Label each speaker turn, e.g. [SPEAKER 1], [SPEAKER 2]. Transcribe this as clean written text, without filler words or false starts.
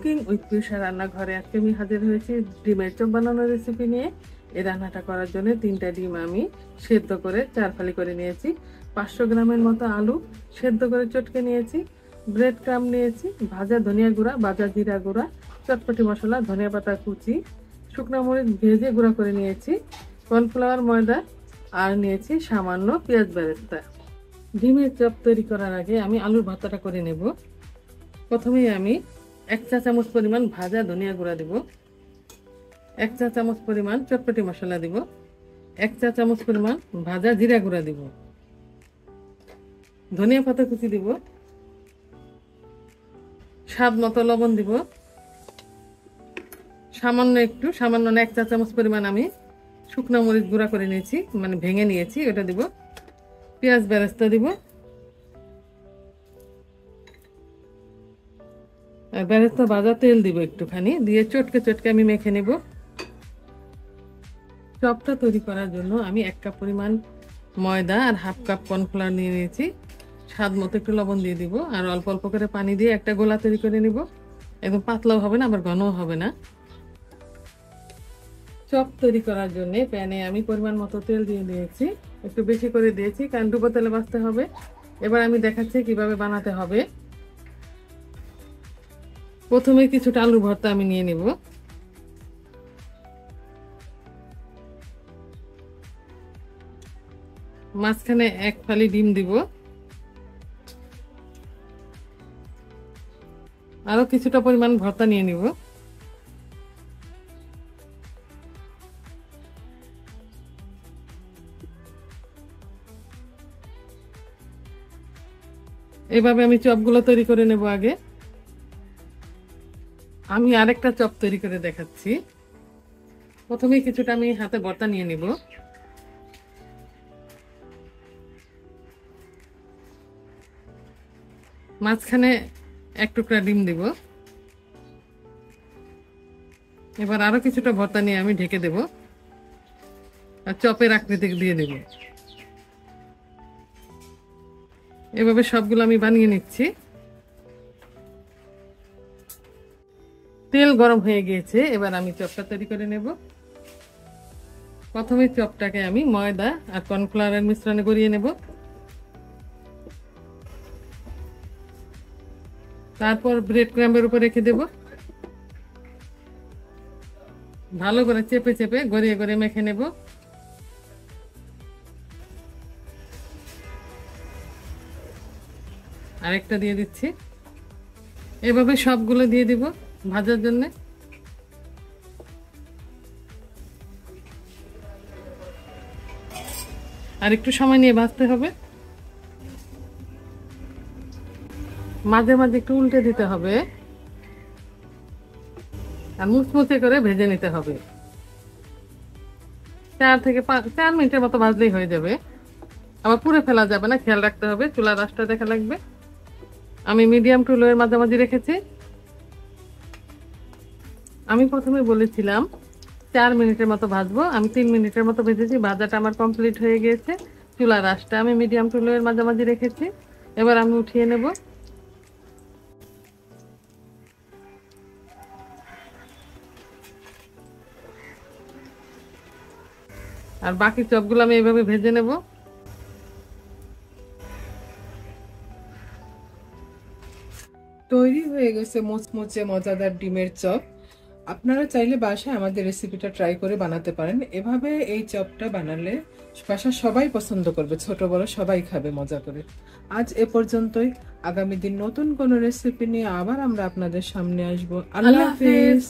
[SPEAKER 1] Cooking with পিউষা রান্নাঘরে আজকে আমি হাজির হয়েছি ডিমের চপ বানানোর রেসিপি নিয়ে। এই রান্নাটা করার জন্য 3টা ডিম আমি সেদ্ধ করে 4 ফালি করে নিয়েছি। 500 গ্রামের মতো আলু সেদ্ধ করে চটকে নিয়েছি। ব্রেড ক্রাম্ব নিয়েছি, ভাজা ধনিয়া গুঁড়া, ভাজা জিরা গুঁড়া, চটপটি মশলা, ধনিয়া পাতা কুচি, শুকনো মরিচ ভেজে গুঁড়া করে নিয়েছি, কর্নফ্লাওয়ার, ময়দা আর নিয়েছি সামান্য পেঁয়াজ বেরেস্তা। ডিমের চপ তৈরি করার আগে আমি আলুর ভর্তাটা করে নেব। প্রথমেই আমি 1 চা চামচ পরিমাণ ভাজা ধনিয়া গুঁড়া দিব, 1 চা চামচ পরিমাণ চটপটি মশলা দিব, 1 চা চামচ পরিমাণ ভাজা জিরা গুঁড়া দিব, ধনিয়া পাতা কুচি দিব, স্বাদ মতো লবণ দিব, সামান্য 1 চা চামচ পরিমাণ আমি শুকনো মরিচ গুঁড়া করে নিয়েছি, মানে ভেঙে নিয়েছি, ওটা দিব, পেঁয়াজ বেরেস্তা দিব, আর বেরেস্তা ভাজা তেল দিব একটুখানি, দিয়ে চটকে চটকে আমি মেখে নেব। চপটা তৈরি করার জন্য আমি 1 কাপ পরিমাণ ময়দা আর হাফ কাপ কর্নফ্লাওয়ার নিয়ে নিয়েছি। স্বাদ মতো একটু লবণ দিয়ে দিব, আর অল্প অল্প করে পানি দিয়ে একটা গোলা তৈরি করে নিব। একদম পাতলাও হবে না, আবার ঘনও হবে না। চপ তৈরি করার জন্য প্যানে আমি পরিমাণ মতো তেল দিয়ে দিয়েছি, একটু বেশি করে দিয়েছি কারণ ডুবো তেলে ভাজতে হবে। এবার আমি দেখাচ্ছি কিভাবে বানাতে হবে। প্রথমে কিছুটা আলু ভর্তা আমি নিয়ে নিব। মাঝখানে 1 ফালি ডিম দিব, আরো কিছুটা পরিমাণ ভর্তা নিয়ে নিব। এভাবে আমি চপগুলো তৈরি করে নেব। আগে আমি আরেকটা চপ তৈরি করে দেখাচ্ছি। প্রথমে কিছুটা আমি হাতে ভর্তা নিয়ে নিব, মাঝখানে 1 টুকরা ডিম দিব। এবার আরো কিছুটা ভর্তা নিয়ে আমি ঢেকে দেব আর চপের আকৃতি দিয়ে দেব। এভাবে সবগুলো আমি বানিয়ে নিচ্ছি। তেল গরম হয়ে গিয়েছে, এবার আমি চপটা তৈরি করে নেব। প্রথমে চপটাকে আমি ময়দা আর কর্নফ্লাওয়ারের মিশ্রণে গড়িয়ে নেব, তারপর ব্রেড ক্রাম্বের উপর রেখে দেব। ভালো করে চেপে চেপে গড়িয়ে গড়িয়ে মেখে নেব। আরেকটা দিয়ে দিচ্ছি। এভাবে সবগুলো দিয়ে দিব ভাজার জন্য। আর একটু সময় নিয়ে ভাজতে হবে, মাঝে মাঝে একটু উল্টে দিতে হবে, আর মুচমুচে করে ভেজে নিতে হবে। 4 থেকে 4 মিনিটের মতো ভাজলেই হয়ে যাবে। আবার পুড়ে ফেলা যাবে না, খেয়াল রাখতে হবে, চুলার আঁচটা দেখা লাগবে। আমি মিডিয়াম টু লো এর মাঝামাঝি রেখেছি। আমি প্রথমে বলেছিলাম 4 মিনিটের মতো ভাজবো, আমি 3 মিনিটের মতো ভেজেছি। ভাজাটা আমার কমপ্লিট হয়ে গিয়েছে। চুলার আঁচটা আমি মিডিয়াম টু লো এর মাঝামাঝি রেখেছি। এবার আমি উঠিয়ে নেব। আর বাকি চপগুলো আমি এইভাবে ভেজে নেব।
[SPEAKER 2] তৈরি হয়ে গেছে মুচমুচে মজাদার ডিমের চপ। আপনারা চাইলে বাসায় আমাদের রেসিপিটা ট্রাই করে বানাতে পারেন। এভাবে এই চপটা বানালে বাসার সবাই পছন্দ করবে, ছোট বড় সবাই খাবে মজা করে। আজ এ পর্যন্তই। আগামী দিন নতুন কোনো রেসিপি নিয়ে আবার আমরা আপনাদের সামনে আসবো। আল্লাহ হাফেজ।